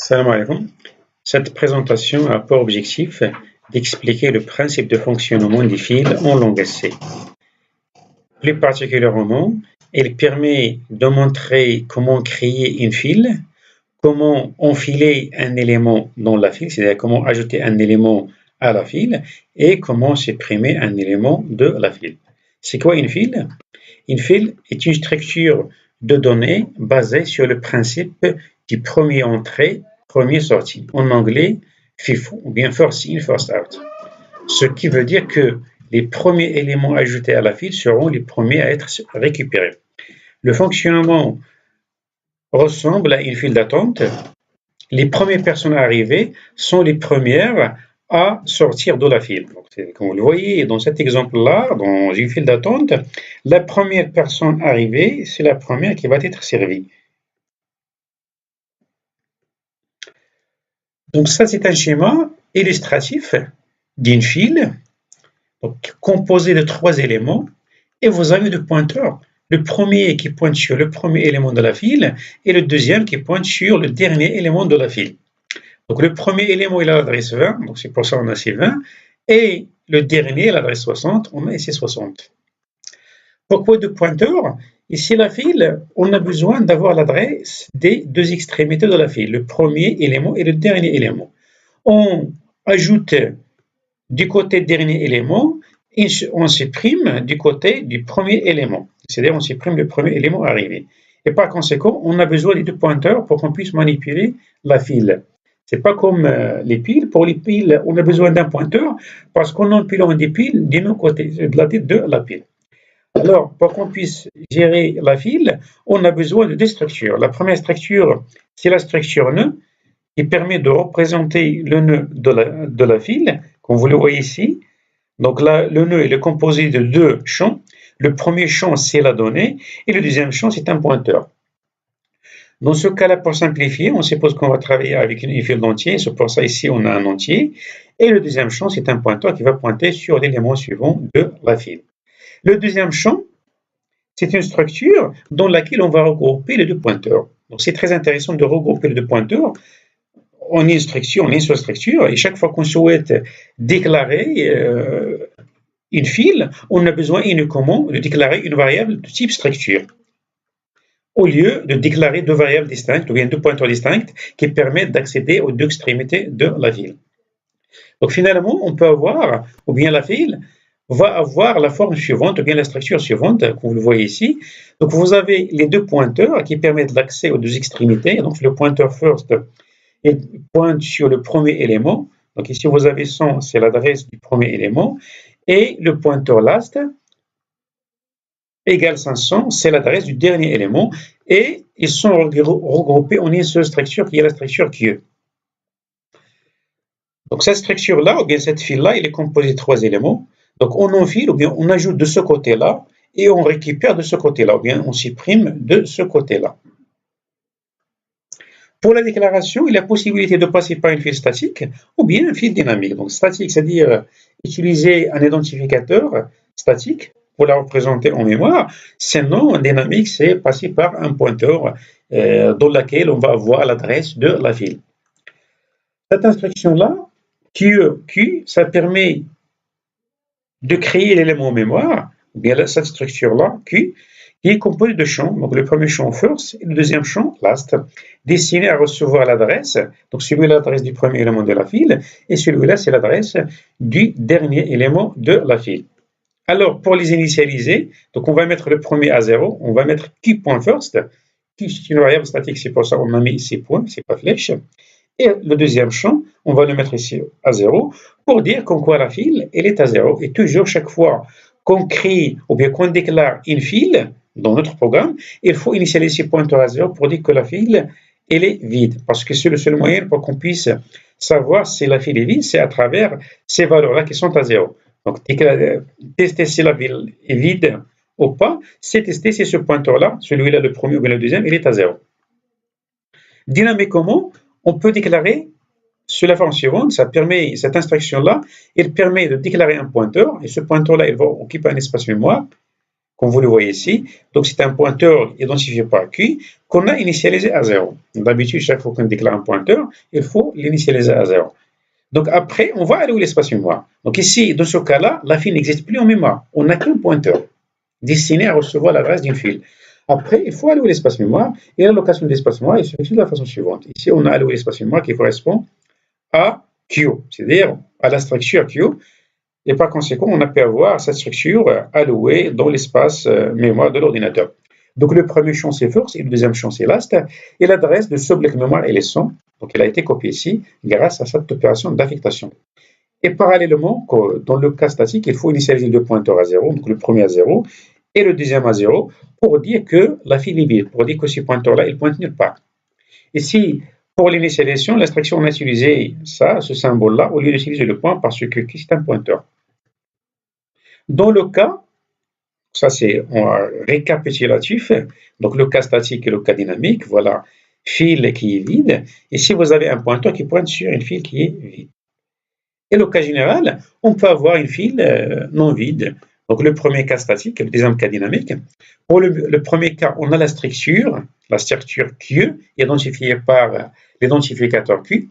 Salam alaikum. Cette présentation a pour objectif d'expliquer le principe de fonctionnement des fils en langage C. Plus particulièrement, il permet de montrer comment créer une file, comment enfiler un élément dans la file, c'est-à-dire comment ajouter un élément à la file, et comment supprimer un élément de la file. C'est quoi une file? Une file est une structure de données basée sur le principe du premier entrée, premier sortie. En anglais, FIFO, ou bien first in, first out. Ce qui veut dire que les premiers éléments ajoutés à la file seront les premiers à être récupérés. Le fonctionnement ressemble à une file d'attente. Les premières personnes arrivées sont les premières à sortir de la file. Donc, comme vous le voyez dans cet exemple-là, dans une file d'attente, la première personne arrivée, c'est la première qui va être servie. Donc ça, c'est un schéma illustratif d'une file composée de 3 éléments, et vous avez deux pointeurs. Le premier qui pointe sur le premier élément de la file et le deuxième qui pointe sur le dernier élément de la file. Donc le premier élément il a l'adresse 20, donc c'est pour ça qu'on a ces 20, et le dernier l'adresse 60, on a ici 60. Pourquoi deux pointeurs? Ici la file, on a besoin d'avoir l'adresse des deux extrémités de la file, le premier élément et le dernier élément. On ajoute du côté du dernier élément et on supprime du côté du premier élément, c'est-à-dire on supprime le premier élément arrivé. Et par conséquent, on a besoin des deux pointeurs pour qu'on puisse manipuler la file. Ce n'est pas comme les piles. Pour les piles, on a besoin d'un pointeur parce qu'en empilant des piles des deux côtés de la tête de la pile. Alors, pour qu'on puisse gérer la file, on a besoin de deux structures. La première structure, c'est la structure nœud qui permet de représenter le nœud de la file, comme vous le voyez ici. Donc là, le nœud est composé de deux champs. Le premier champ, c'est la donnée, et le deuxième champ, c'est un pointeur. Dans ce cas-là, pour simplifier, on suppose qu'on va travailler avec une file d'entier. C'est pour ça ici, on a un entier. Et le deuxième champ, c'est un pointeur qui va pointer sur l'élément suivant de la file. Le deuxième champ, c'est une structure dans laquelle on va regrouper les deux pointeurs. Donc c'est très intéressant de regrouper les deux pointeurs en une structure, en une seule structure. Et chaque fois qu'on souhaite déclarer une file, on a besoin uniquement de déclarer une variable de type structure, au lieu de déclarer deux variables distinctes ou bien deux pointeurs distincts qui permettent d'accéder aux deux extrémités de la file. Donc finalement, on peut avoir, ou bien la file va avoir la forme suivante, ou bien la structure suivante, comme vous le voyez ici. Donc vous avez les deux pointeurs qui permettent l'accès aux deux extrémités. Donc le pointeur first il pointe sur le premier élément. Donc ici vous avez 100, c'est l'adresse du premier élément. Et le pointeur last égale 500, c'est l'adresse du dernier élément. Et ils sont regroupés en une seule structure qui est la structure QE. Donc cette structure-là, ou bien cette file-là, elle est composée de 3 éléments. Donc on enfile, ou bien on ajoute de ce côté-là, et on récupère de ce côté-là, ou bien on supprime de ce côté-là. Pour la déclaration, il y a la possibilité de passer par une file statique ou bien une file dynamique. Donc statique, c'est-à-dire utiliser un identificateur statique pour la représenter en mémoire. Sinon, dynamique, c'est passer par un pointeur dans lequel on va avoir l'adresse de la file. Cette instruction-là, Q, ça permet de créer l'élément en mémoire, ou bien cette structure-là, Q, qui est composée de champs. Donc le premier champ first et le deuxième champ last, destiné à recevoir l'adresse. Donc celui-là, l'adresse du premier élément de la file, et celui-là, c'est l'adresse du dernier élément de la file. Alors pour les initialiser, donc on va mettre le premier à 0, on va mettre Q.first. Q, c'est une variable statique, c'est pour ça qu'on a mis ici point, c'est pas flèche. Et le deuxième champ, on va le mettre ici à 0 pour dire qu'en quoi la file, elle est à 0. Et toujours, chaque fois qu'on crée ou bien qu'on déclare une file dans notre programme, il faut initialiser pointeur à 0 pour dire que la file, elle est vide. Parce que c'est le seul moyen pour qu'on puisse savoir si la file est vide, c'est à travers ces valeurs-là qui sont à 0. Donc, tester si la file est vide ou pas, c'est tester si ce pointeur-là, celui-là, le premier ou bien le deuxième, il est à 0. Dynamiquement, on peut déclarer sur la forme suivante, cette instruction-là, elle permet de déclarer un pointeur, et ce pointeur-là, il va occuper un espace mémoire comme vous le voyez ici. Donc, c'est un pointeur identifié par Q qu'on a initialisé à 0. D'habitude, chaque fois qu'on déclare un pointeur, il faut l'initialiser à 0. Donc, après, on va allouer l'espace mémoire. Donc, ici, dans ce cas-là, la file n'existe plus en mémoire. On n'a qu'un pointeur destiné à recevoir l'adresse d'une file. Après, il faut allouer l'espace mémoire, et l'allocation de l'espace mémoire est effectuée de la façon suivante. Ici, on a alloué l'espace mémoire qui correspond à Q, c'est-à-dire à la structure Q, et par conséquent, on a pu avoir cette structure allouée dans l'espace mémoire de l'ordinateur. Donc, le premier champ, c'est first, et le deuxième champ, c'est last, et l'adresse de ce bloc mémoire est les 100. Donc, elle a été copiée ici grâce à cette opération d'affectation. Et parallèlement, dans le cas statique, il faut initialiser deux pointeurs à 0, donc le premier à 0 et le deuxième à 0, pour dire que la file est vide, pour dire que ce pointeur-là, il pointe nulle part. Ici, pour l'initialisation, l'instruction, on a utilisé ça, ce symbole-là, au lieu d'utiliser le point, parce que c'est un pointeur. Dans le cas, ça c'est récapitulatif, donc le cas statique et le cas dynamique, voilà, file qui est vide, et si vous avez un pointeur qui pointe sur une file qui est vide. Et le cas général, on peut avoir une file non vide. Donc le premier cas statique et le deuxième cas dynamique. Pour le premier cas, on a la structure Q, identifiée par l'identificateur Q.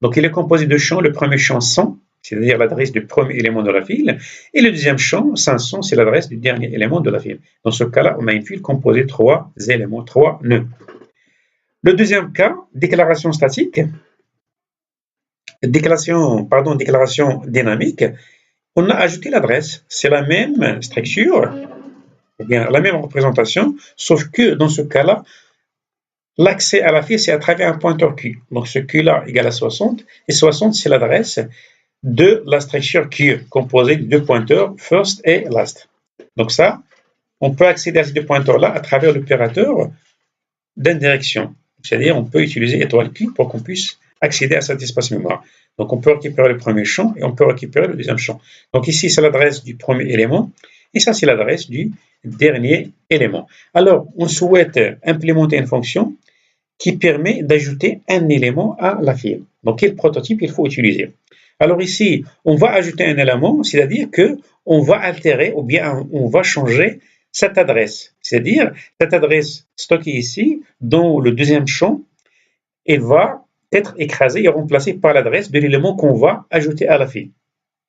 Donc il est composé de champs. Le premier champ 100, c'est-à-dire l'adresse du premier élément de la file, et le deuxième champ 500, c'est l'adresse du dernier élément de la file. Dans ce cas-là, on a une file composée de 3 éléments, 3 nœuds. Le deuxième cas, déclaration statique. Déclaration dynamique, on a ajouté l'adresse. C'est la même structure, ou bien la même représentation, sauf que dans ce cas-là, l'accès à la file, c'est à travers un pointeur Q. Donc ce Q-là égale à 60, et 60, c'est l'adresse de la structure Q, composée de deux pointeurs, first et last. Donc ça, on peut accéder à ces deux pointeurs-là à travers l'opérateur d'indirection. C'est-à-dire, on peut utiliser étoile Q pour qu'on puisse accéder à cet espace mémoire. Donc, on peut récupérer le premier champ et on peut récupérer le deuxième champ. Donc, ici, c'est l'adresse du premier élément et ça, c'est l'adresse du dernier élément. Alors, on souhaite implémenter une fonction qui permet d'ajouter un élément à la file. Donc, quel prototype il faut utiliser? Alors ici, on va ajouter un élément, c'est-à-dire qu'on va altérer ou bien on va changer cette adresse. C'est-à-dire, cette adresse stockée ici, dans le deuxième champ, elle va être écrasée et remplacée par l'adresse de l'élément qu'on va ajouter à la file.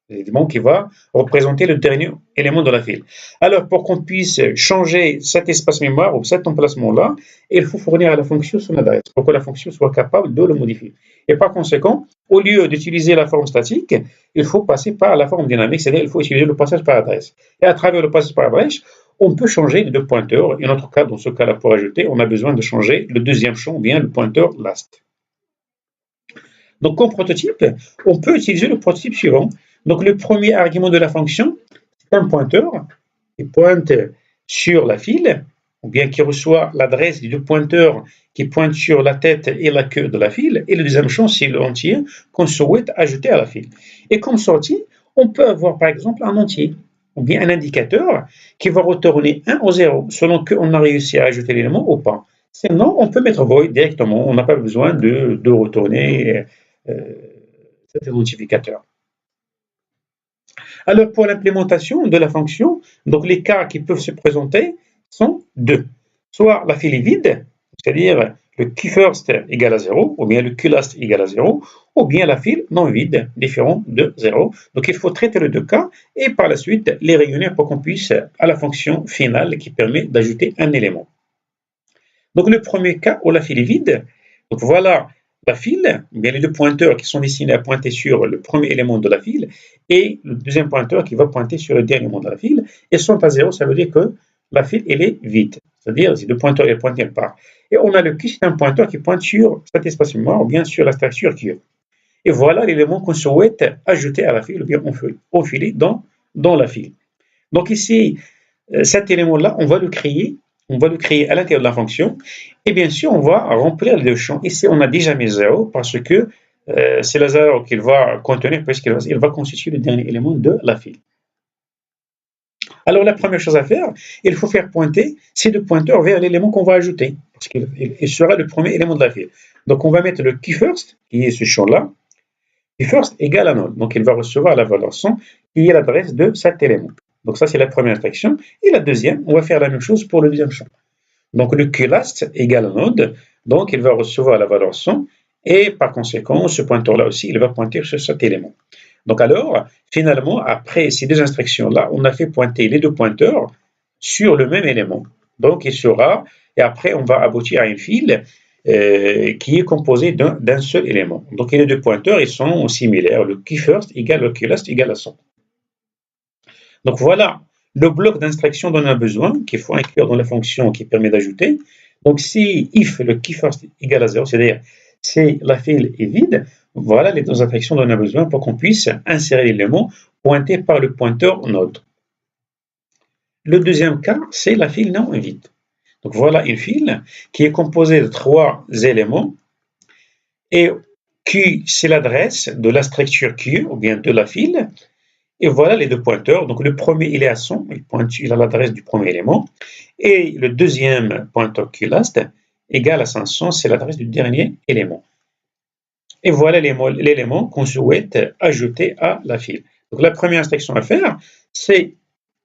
L'élément qui va représenter le dernier élément de la file. Alors, pour qu'on puisse changer cet espace mémoire ou cet emplacement-là, il faut fournir à la fonction son adresse pour que la fonction soit capable de le modifier. Et par conséquent, au lieu d'utiliser la forme statique, il faut passer par la forme dynamique, c'est-à-dire il faut utiliser le passage par adresse. Et à travers le passage par adresse, on peut changer les deux pointeurs. Et en notre cas, dans ce cas-là, pour ajouter, on a besoin de changer le deuxième champ ou bien le pointeur last. Donc, comme prototype, on peut utiliser le prototype suivant. Donc, le premier argument de la fonction, c'est un pointeur qui pointe sur la file, ou bien qui reçoit l'adresse des deux pointeurs qui pointent sur la tête et la queue de la file. Et le deuxième champ, c'est l'entier qu'on souhaite ajouter à la file. Et comme sortie, on peut avoir par exemple un entier, ou bien un indicateur qui va retourner 1 ou 0, selon qu'on a réussi à ajouter l'élément ou pas. Sinon, on peut mettre void directement, on n'a pas besoin de retourner cet identificateur. Alors, pour l'implémentation de la fonction, donc les cas qui peuvent se présenter sont deux. Soit la file est vide, c'est-à-dire le QFirst égale à 0, ou bien le QLast égale à 0, ou bien la file non vide, différent de 0. Donc, il faut traiter les deux cas et par la suite les réunir pour qu'on puisse à la fonction finale qui permet d'ajouter un élément. Donc, le premier cas où la file est vide, donc voilà la file, bien les deux pointeurs qui sont destinés à pointer sur le premier élément de la file et le deuxième pointeur qui va pointer sur le dernier élément de la file, et sont à 0, ça veut dire que la file elle est vide, c'est-à-dire si le pointeur est pointé nulle part. Et on a le Q, c'est un pointeur qui pointe sur cet espace mémoire ou bien sur la structure Q. Et voilà l'élément qu'on souhaite ajouter à la file ou bien enfiler dans la file. Donc ici, cet élément-là, on va le créer à l'intérieur de la fonction. Et bien sûr, on va remplir les deux champs. Ici, on a déjà mis 0 parce que c'est le 0 qu'il va contenir puisqu'il va constituer le dernier élément de la file. Alors, la première chose à faire, il faut faire pointer ces deux pointeurs vers l'élément qu'on va ajouter parce qu'il sera le premier élément de la file. Donc, on va mettre le QFirst, qui est ce champ-là, QFirst égale à 0. Donc, il va recevoir la valeur 100 qui est l'adresse de cet élément. Donc ça, c'est la première instruction. Et la deuxième, on va faire la même chose pour le deuxième champ. Donc le QLast égale node, donc il va recevoir la valeur 100, et par conséquent, ce pointeur-là aussi, il va pointer sur cet élément. Donc alors, finalement, après ces deux instructions-là, on a fait pointer les deux pointeurs sur le même élément. Donc il sera, et après on va aboutir à une file qui est composée d'un seul élément. Donc les deux pointeurs, ils sont similaires. Le QFirst égale le QLast égale à 100. Donc voilà le bloc d'instruction dont on a besoin, qu'il faut inclure dans la fonction qui permet d'ajouter. Donc si if le QFirst égale à 0, c'est-à-dire si la file est vide, voilà les deux instructions dont on a besoin pour qu'on puisse insérer l'élément pointé par le pointeur node. Le deuxième cas, c'est la file non vide. Donc voilà une file qui est composée de trois éléments et Q, c'est l'adresse de la structure Q ou bien de la file. Et voilà les deux pointeurs. Donc le premier, il est à 100, il a l'adresse du premier élément. Et le deuxième pointeur QLast égale à 500, c'est l'adresse du dernier élément. Et voilà l'élément qu'on souhaite ajouter à la file. Donc la première instruction à faire, c'est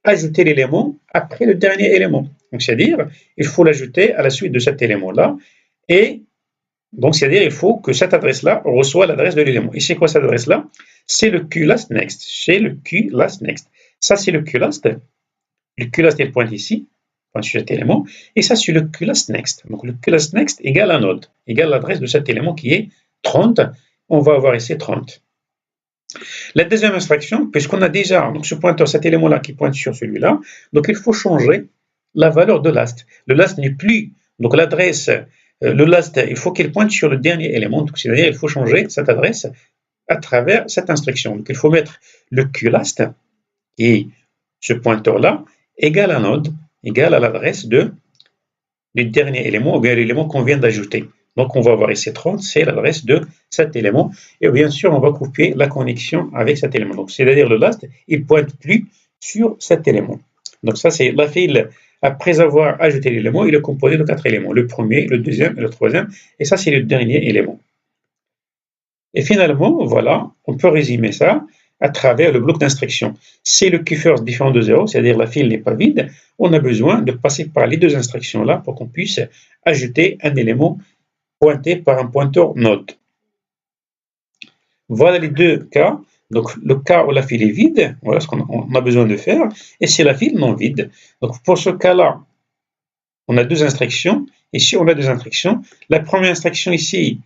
ajouter l'élément après le dernier élément. Donc c'est-à-dire, il faut l'ajouter à la suite de cet élément-là. Et donc c'est-à-dire, il faut que cette adresse-là reçoive l'adresse de l'élément. Et c'est quoi cette adresse-là? C'est le QLastNext. C'est le QLastNext. Ça, c'est le QLast. Le QLast, il pointe ici, pointe sur cet élément. Et ça, c'est le QLastNext. Donc le QLastNext égale à node, égale l'adresse de cet élément qui est 30. On va avoir ici 30. La deuxième instruction, puisqu'on a déjà donc ce pointeur, cet élément-là qui pointe sur celui-là, donc il faut changer la valeur de last. Le last n'est plus, donc l'adresse, le last, il faut qu'il pointe sur le dernier élément, c'est-à-dire il faut changer cette adresse à travers cette instruction. Donc il faut mettre le QLast, et ce pointeur-là, égal à node, égal à l'adresse du dernier élément, ou bien l'élément qu'on vient d'ajouter. Donc on va avoir ici 30, c'est l'adresse de cet élément. Et bien sûr, on va couper la connexion avec cet élément. Donc c'est-à-dire le last, il ne pointe plus sur cet élément. Donc ça, c'est la file. Après avoir ajouté l'élément, il est composé de 4 éléments. Le premier, le deuxième et le troisième. Et ça, c'est le dernier élément. Et finalement, voilà, on peut résumer ça à travers le bloc d'instruction. Si le QFirst différent de 0, c'est-à-dire la file n'est pas vide, on a besoin de passer par les deux instructions-là pour qu'on puisse ajouter un élément pointé par un pointeur node. Voilà les deux cas. Donc le cas où la file est vide, voilà ce qu'on a besoin de faire, et c'est la file non vide. Donc pour ce cas-là, on a deux instructions. Ici, on a deux instructions. La première instruction ici,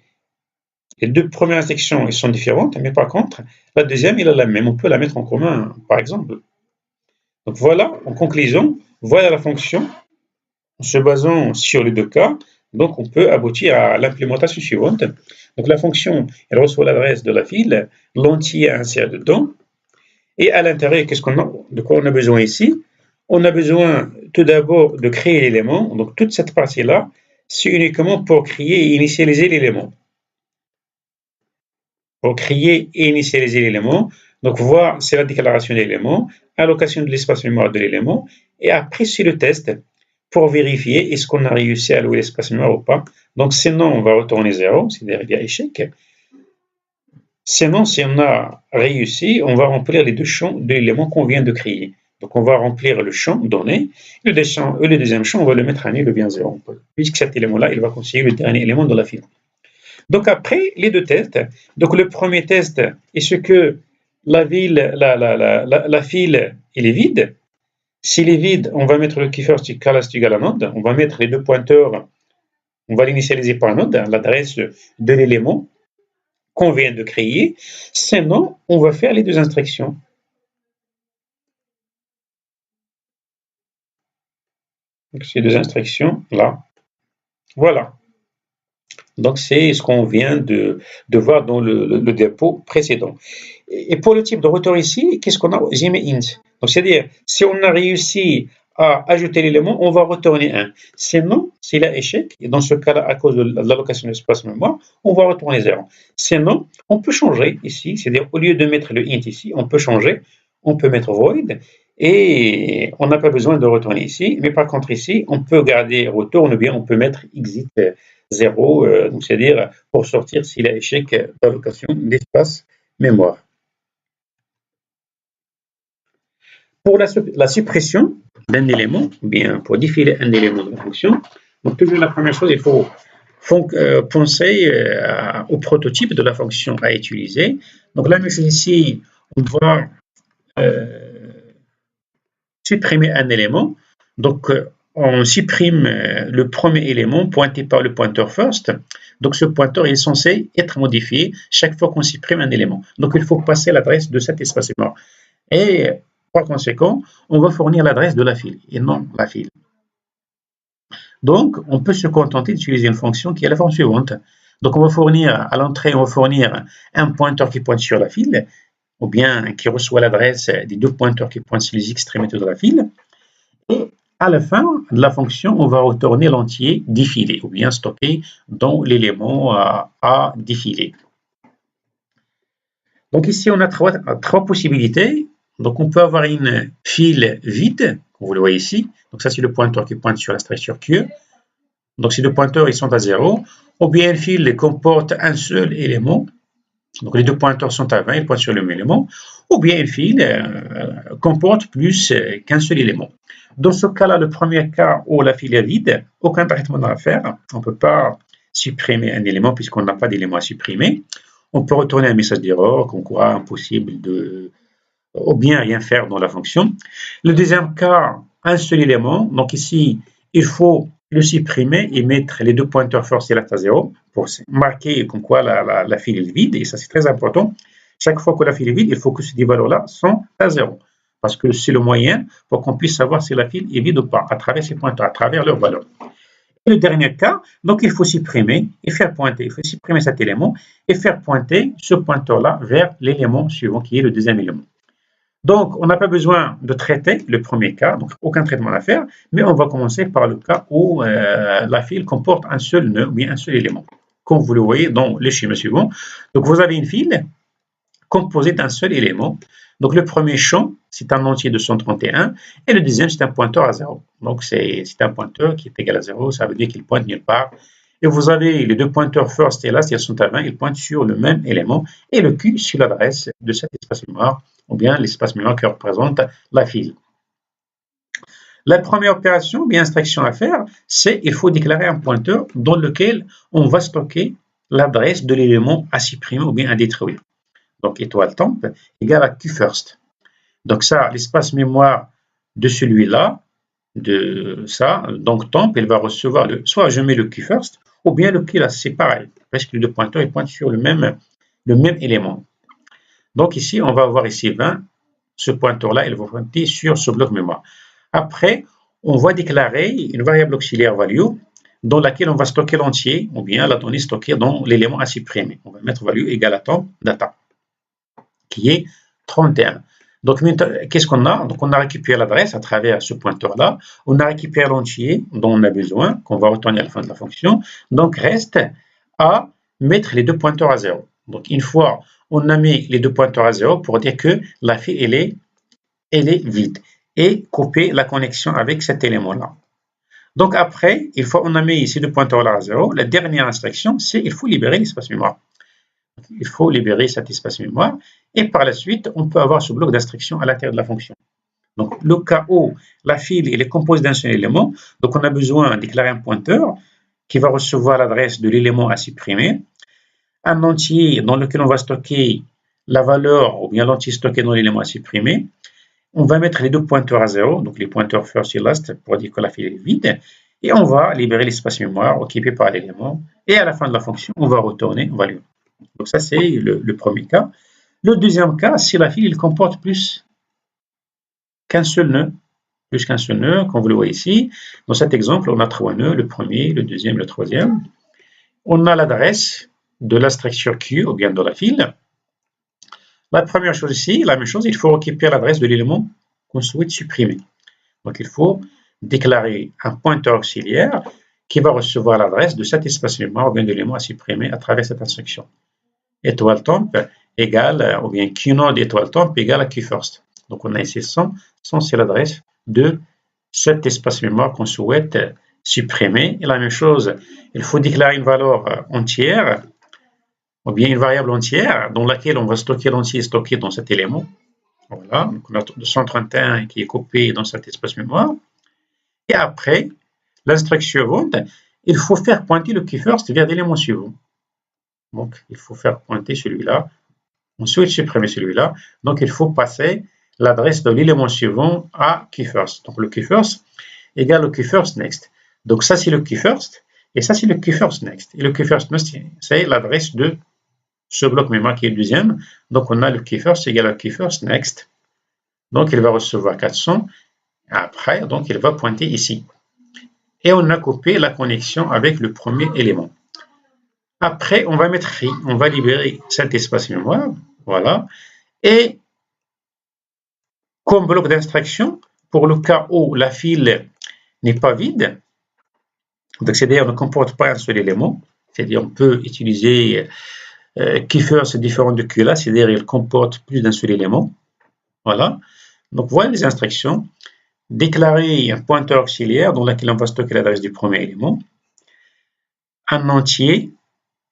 les deux premières instructions elles sont différentes, mais par contre, la deuxième, elle est la même. On peut la mettre en commun, par exemple. Donc voilà, en conclusion, voilà la fonction. En se basant sur les deux cas, donc on peut aboutir à l'implémentation suivante. Donc la fonction, elle reçoit l'adresse de la file, l'entier inséré dedans, et à l'intérieur, de quoi on a besoin ici? On a besoin tout d'abord de créer l'élément. Donc toute cette partie-là, c'est uniquement pour créer et initialiser l'élément. Pour créer et initialiser l'élément, donc voir, c'est la déclaration de l'élément, allocation de l'espace mémoire de l'élément, et après c'est le test pour vérifier est-ce qu'on a réussi à allouer l'espace mémoire ou pas. Donc sinon, on va retourner 0, c'est-à-dire il y a échec. Sinon, si on a réussi, on va remplir les deux champs de l'élément qu'on vient de créer. Donc on va remplir le champ donné, le deuxième champ, on va le mettre à nul ou bien 0, puisque cet élément-là, il va constituer le dernier élément de la file. Donc après, les deux tests. Donc le premier test est ce que la file, elle est vide. S'il est vide, on va mettre le QFirst égal à node. On va mettre les deux pointeurs, on va l'initialiser par node, l'adresse de l'élément qu'on vient de créer. Sinon, on va faire les deux instructions. Donc ces deux instructions là. Voilà. Donc c'est ce qu'on vient de voir dans le diapo précédent. Et pour le type de retour ici, qu'est-ce qu'on a? J'ai mis int. Donc c'est-à-dire, si on a réussi à ajouter l'élément, on va retourner 1. Sinon, s'il a échec, et dans ce cas-là, à cause de l'allocation de l'espace mémoire, on va retourner 0. Sinon, on peut changer ici, c'est-à-dire au lieu de mettre le int ici, on peut changer, on peut mettre void, et on n'a pas besoin de retourner ici, mais par contre ici, on peut garder retourne, ou bien on peut mettre exit 0, donc c'est-à-dire pour sortir s'il a échec d'allocation d'espace mémoire. Pour la suppression d'un élément, ou bien pour défiler un élément de la fonction, donc toujours la première chose, il faut penser au prototype de la fonction à utiliser. Donc la même chose ici, on va supprimer un élément. Donc on supprime le premier élément pointé par le pointeur first. Donc ce pointeur est censé être modifié chaque fois qu'on supprime un élément. Donc il faut passer l'adresse de cet espace mémoire. Et par conséquent, on va fournir l'adresse de la file et non la file. Donc, on peut se contenter d'utiliser une fonction qui est la forme suivante. Donc, on va fournir à l'entrée, on va fournir un pointeur qui pointe sur la file, ou bien qui reçoit l'adresse des deux pointeurs qui pointent sur les extrémités de la file. Et à la fin de la fonction, on va retourner l'entier défilé, ou bien stocké dans l'élément à défiler. Donc ici, on a trois possibilités. Donc, on peut avoir une file vide, comme vous le voyez ici. Donc, ça, c'est le pointeur qui pointe sur la structure Q. Donc, ces deux pointeurs, ils sont à 0. Ou bien une file comporte un seul élément. Donc, les deux pointeurs sont à 20, ils pointent sur le même élément. Ou bien une file comporte plus qu'un seul élément. Dans ce cas-là, le premier cas où la file est vide, aucun traitement à faire. On ne peut pas supprimer un élément puisqu'on n'a pas d'élément à supprimer. On peut retourner un message d'erreur, comme quoi impossible de ou bien rien faire dans la fonction. Le deuxième cas, un seul élément. Donc ici, il faut le supprimer et mettre les deux pointeurs first et last à 0 pour marquer comme quoi la file est vide. Et ça, c'est très important. Chaque fois que la file est vide, il faut que ces deux valeurs-là sont à 0. Parce que c'est le moyen pour qu'on puisse savoir si la file est vide ou pas, à travers ces pointeurs, à travers leurs valeurs. Et le dernier cas, donc il faut supprimer et faire pointer, il faut supprimer cet élément et faire pointer ce pointeur-là vers l'élément suivant qui est le deuxième élément. Donc, on n'a pas besoin de traiter le premier cas, donc aucun traitement à faire, mais on va commencer par le cas où la file comporte un seul nœud ou bien un seul élément, comme vous le voyez dans le schéma suivant. Donc, vous avez une file composée d'un seul élément. Donc, le premier champ, c'est un entier de 131 et le deuxième, c'est un pointeur à 0. Donc, c'est un pointeur qui est égal à 0, ça veut dire qu'il pointe nulle part. Et vous avez les deux pointeurs first et last, ils sont à 20, ils pointent sur le même élément et le Q sur l'adresse de cet espace mémoire ou bien l'espace mémoire qui représente la file. La première opération, ou bien instruction à faire, c'est qu'il faut déclarer un pointeur dans lequel on va stocker l'adresse de l'élément à supprimer ou bien à détruire. Donc, étoile temp égale à QFirst. Donc ça, l'espace mémoire de celui-là, de ça, donc temp, il va recevoir, soit je mets le QFirst, ou bien le Q là, c'est pareil, parce que les deux pointeurs, ils pointent sur le même élément. Donc ici, on va avoir ici 20, ce pointeur-là, il va pointer sur ce bloc mémoire. Après, on va déclarer une variable auxiliaire value dans laquelle on va stocker l'entier, ou bien la donnée stockée dans l'élément à supprimer. On va mettre value égale à temp data, qui est 31. Donc, qu'est-ce qu'on a? Donc, on a récupéré l'adresse à travers ce pointeur-là. On a récupéré l'entier dont on a besoin, qu'on va retourner à la fin de la fonction. Donc, reste à mettre les deux pointeurs à 0. Donc, une fois on a mis les deux pointeurs à 0 pour dire que la file, elle est vide. Et couper la connexion avec cet élément-là. Donc, après, une fois on a mis ces deux pointeurs-là à 0, la dernière instruction, c'est il faut libérer l'espace mémoire. Il faut libérer cet espace mémoire et par la suite, on peut avoir ce bloc d'instruction à l'intérieur de la fonction. Donc, le cas où la file est composée d'un seul élément, donc on a besoin de déclarer un pointeur qui va recevoir l'adresse de l'élément à supprimer, un entier dans lequel on va stocker la valeur ou bien l'entier stocké dans l'élément à supprimer. On va mettre les deux pointeurs à 0, donc les pointeurs first et last pour dire que la file est vide, et on va libérer l'espace mémoire occupé par l'élément, et à la fin de la fonction, on va retourner value. Donc ça, c'est le premier cas. Le deuxième cas, si la file il comporte plus qu'un seul nœud, comme vous le voyez ici. Dans cet exemple, on a trois nœuds, le premier, le deuxième, le troisième. On a l'adresse de la structure Q, ou bien de la file. La première chose ici, la même chose, il faut récupérer l'adresse de l'élément qu'on souhaite supprimer. Donc, il faut déclarer un pointeur auxiliaire qui va recevoir l'adresse de cet espace mémoire ou bien de l'élément à supprimer à travers cette instruction. Étoile temp égale, ou bien QNode étoile temp égale à QFirst. Donc, on a ici 100, c'est l'adresse de cet espace mémoire qu'on souhaite supprimer. Et la même chose, il faut déclarer une valeur entière, ou bien une variable entière dans laquelle on va stocker l'entier stocké dans cet élément. Voilà, donc on a 231 qui est copié dans cet espace mémoire. Et après, l'instruction suivante, il faut faire pointer le key first vers l'élément suivant. Donc, il faut faire pointer celui-là. Ensuite, supprimer celui-là. Donc, il faut passer l'adresse de l'élément suivant à key first. Donc, le key first égale le key first next. Donc, ça, c'est le key first. Et ça, c'est le key first next. Et le key first next, c'est l'adresse de ce bloc mémoire qui est le deuxième. Donc, on a le key first égale le key first next. Donc, il va recevoir 400. Après, donc, il va pointer ici. Et on a coupé la connexion avec le premier élément. Après, on va mettre free, on va libérer cet espace mémoire, voilà. Et comme bloc d'instruction, pour le cas où la file n'est pas vide, donc c'est-à-dire ne comporte pas un seul élément, c'est-à-dire on peut utiliser key first différent de key là, c'est-à-dire il comporte plus d'un seul élément, voilà. Donc voilà les instructions. Déclarer un pointeur auxiliaire dans lequel on va stocker l'adresse du premier élément, un entier,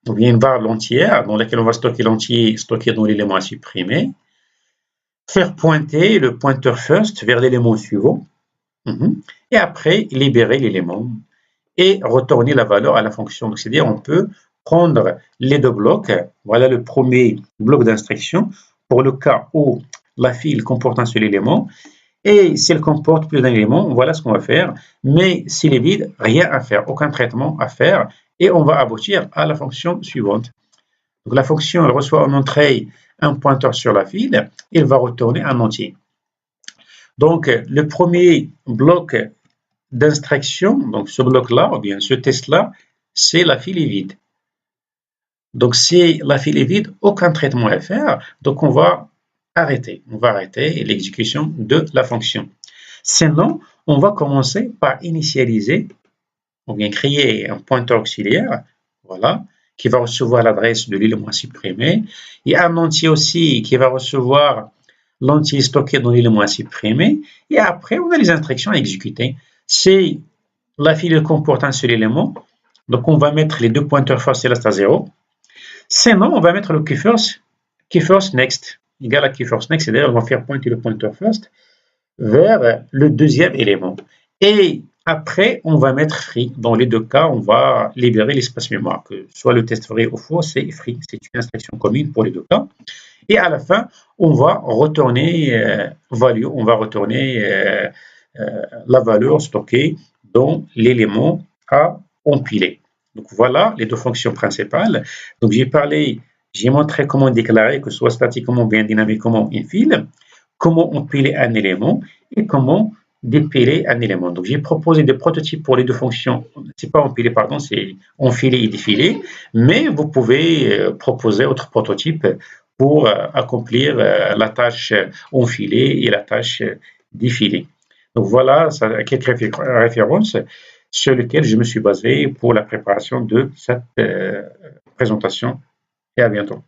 ou bien une variable entière dans laquelle on va stocker l'entier stocké dans l'élément à supprimer, faire pointer le pointeur first vers l'élément suivant, et après libérer l'élément et retourner la valeur à la fonction. C'est-à-dire on peut prendre les deux blocs, voilà le premier bloc d'instruction, pour le cas où la file comporte un seul élément, et si elle comporte plus d'un élément, voilà ce qu'on va faire, mais s'il est vide, rien à faire, aucun traitement à faire, et on va aboutir à la fonction suivante. Donc la fonction elle reçoit en entrée un pointeur sur la file, il va retourner un entier. Donc le premier bloc d'instruction, donc ce bloc-là, ou bien ce test-là, c'est la file est vide. Donc si la file est vide, aucun traitement à faire, donc on va arrêter l'exécution de la fonction. Sinon, on va commencer par initialiser ou bien créer un pointeur auxiliaire, voilà, qui va recevoir l'adresse de l'élément supprimé. Il y a un entier aussi qui va recevoir l'entier stocké dans l'élément supprimé. Et après, on a les instructions à exécuter. Si la file comporte un seul élément, donc on va mettre les deux pointeurs first et last à 0. Sinon, on va mettre le key first next, égal à key first next, c'est-à-dire on va faire pointer le pointeur first vers le deuxième élément. Et après, on va mettre free. Dans les deux cas, on va libérer l'espace mémoire. Que soit le test vrai ou faux, c'est free. C'est une instruction commune pour les deux cas. Et à la fin, on va retourner value, on va retourner la valeur stockée dans l'élément à empiler. Donc voilà les deux fonctions principales. Donc j'ai montré comment déclarer, que ce soit statiquement, bien dynamiquement, une file, comment empiler un élément et comment dépiler un élément. Donc j'ai proposé des prototypes pour les deux fonctions. C'est pas empiler, pardon, c'est enfiler et défiler. Mais vous pouvez proposer autre prototype pour accomplir la tâche enfilée et la tâche défilée. Donc voilà quelques références sur lesquelles je me suis basé pour la préparation de cette présentation et à bientôt.